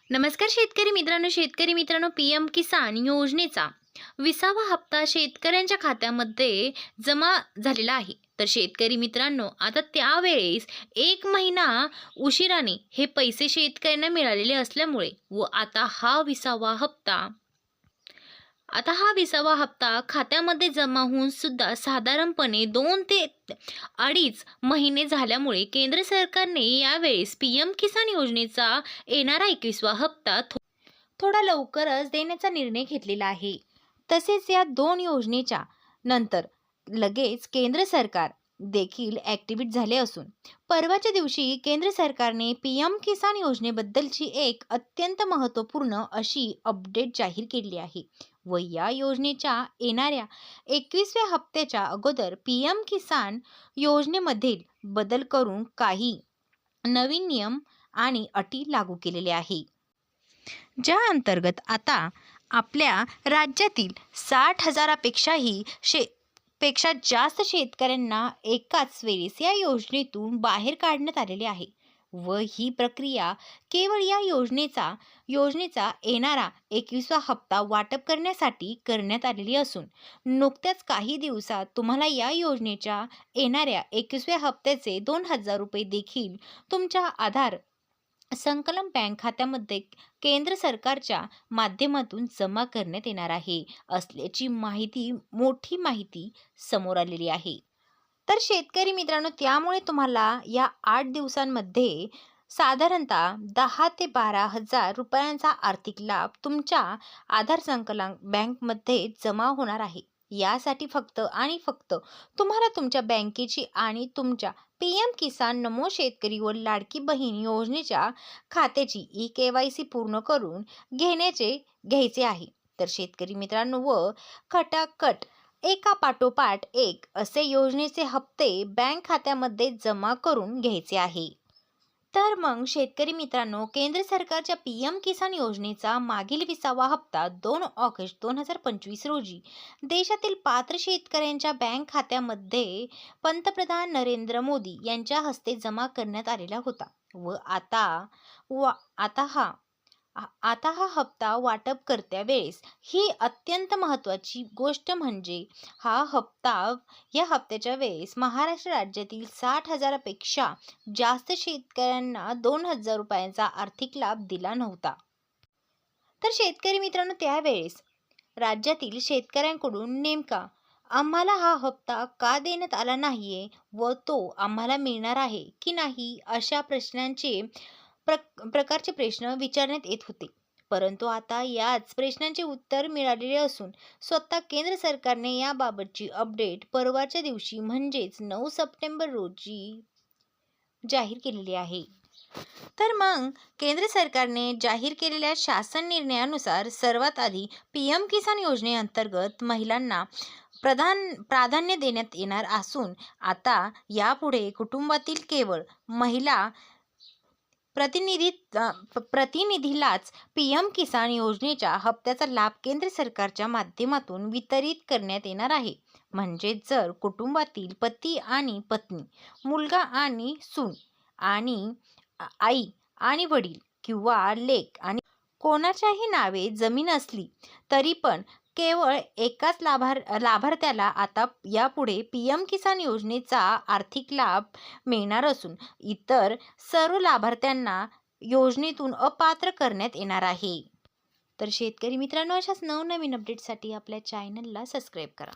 नमस्कार शेतकरी मित्रांनो, पीएम किसान योजनेचा 20वा हप्ता शेतकऱ्यांच्या खात्यामध्ये जमा झालेला आहे. तर शेतकरी मित्रांनो, आता त्यावेळेस 1 महिना उशिराने हे पैसे शेतकऱ्यांना मिळालेले असल्यामुळे व आता हा 20वा हप्ता खात्यामध्ये जमा होऊन सुद्धा साधारणपणे 2 ते 2.5 महिने झाल्यामुळे केंद्र सरकारने यावेळेस पीएम किसान योजनेचा येणारा 21वा हप्ता थोडा लवकरच देण्याचा निर्णय घेतलेला आहे. तसेच या दोन योजनेच्या नंतर लगेच केंद्र सरकार देखील ॲक्टिव्हेट झाले असून परवाच्या दिवशी केंद्र सरकारने पीएम किसान योजनेबद्दलची एक अत्यंत महत्त्वपूर्ण अशी अपडेट जाहीर केली आहे. व या योजनेच्या येणाऱ्या 21व्या हप्त्याच्या अगोदर पीएम किसान योजनेमधील बदल करून काही नवीन नियम आणि अटी लागू केलेले आहे, ज्या अंतर्गत आता आपल्या राज्यातील 60,000पेक्षाही पेक्षा जास्त शेतकऱ्यांना एकाच वेळेस या योजनेतून बाहेर काढण्यात आलेले आहे. व ही प्रक्रिया केवळ या योजनेचा येणारा 21वा हप्ता वाटप करण्यासाठी करण्यात आलेली असून नुकत्याच काही दिवसात तुम्हाला या योजनेच्या येणाऱ्या 21व्या हप्त्याचे 2,000 रुपये देखील तुमच्या आधार संकलन बँक खात्यामध्ये केंद्र सरकारच्या माध्यमातून जमा करण्यात येणार आहे असल्याची मोठी माहिती समोर आलेली आहे. तर शेतकरी मित्रांनो, त्यामुळे तुम्हाला या 8 दिवसांमध्ये साधारणतः 10 ते 12,000 रुपयांचा आर्थिक लाभ तुमच्या आधार संकलन बँकमध्ये जमा होणार आहे. यासाठी फक्त आणि फक्त तुम्हाला तुमच्या बँकेची आणि तुमच्या पीएम किसान नमो शेतकरी व लाडकी बहीण योजनेच्या खात्याची ई-केवायसी पूर्ण करून घ्यायचे आहे. तर शेतकरी मित्रांनो, व खटाखट एका पाठोपाठ एक असे योजनेचे हप्ते बँक खात्यामध्ये जमा करून घ्यायचे आहे. तर मग शेतकरी मित्रांनो, केंद्र सरकारच्या पीएम किसान योजनेचा मागील 20वा हप्ता 2 ऑगस्ट 2025 रोजी देशातील पात्र शेतकऱ्यांच्या बँक खात्यामध्ये पंतप्रधान नरेंद्र मोदी यांच्या हस्ते जमा करण्यात आलेला होता. व आता हा हप्ता वाटप करत्या वेळेस ही अत्यंत महत्त्वाची गोष्ट म्हणजे या हप्त्याच्या वेळेस महाराष्ट्र राज्यातील 60,000पेक्षा जास्त शेतकऱ्यांना 2,000 रुपयांचा आर्थिक लाभ दिला नव्हता. तर शेतकरी मित्रांनो, त्यावेळेस राज्यातील शेतकऱ्यांकडून नेमका आम्हाला हा हप्ता का देण्यात आला नाहीये व तो आम्हाला मिळणार आहे की नाही अशा प्रकारचे प्रश्न विचारण्यात येत होते. परंतु आता याच प्रश्नांचे उत्तर मिळालेले असून स्वतः केंद्र सरकारने याबाबतची अपडेट परवाच्या दिवशी म्हणजेच 9 सप्टेंबर रोजी जाहीर केलेली आहे. तर मग केंद्र सरकारने जाहीर केलेल्या शासन निर्णयानुसार सर्वात आधी पीएम किसान योजनेअंतर्गत महिलांना प्राधान्य देण्यात येणार असून आता यापुढे कुटुंबातील केवळ महिला प्रतिनिधीलाच पीएम किसान योजनेच्या हप्त्याचा लाभ केंद्र सरकारच्या माध्यमातून वितरित करण्यात येणार आहे. म्हणजे जर कुटुंबातील पती आणि पत्नी, मुलगा आणि सून आणि आई आणि वडील किंवा लेक आणि कोणाच्याही नावे जमीन असली तरी पण केवळ एकाच लाभार्थ्याला आता यापुढे पीएम किसान योजनेचा आर्थिक लाभ मिळणार असून इतर सर्व लाभार्थ्यांना योजनेतून अपात्र करण्यात येणार आहे. तर शेतकरी मित्रांनो, अशाच नवनवीन अपडेटसाठी आपल्या चॅनलला सबस्क्राईब करा.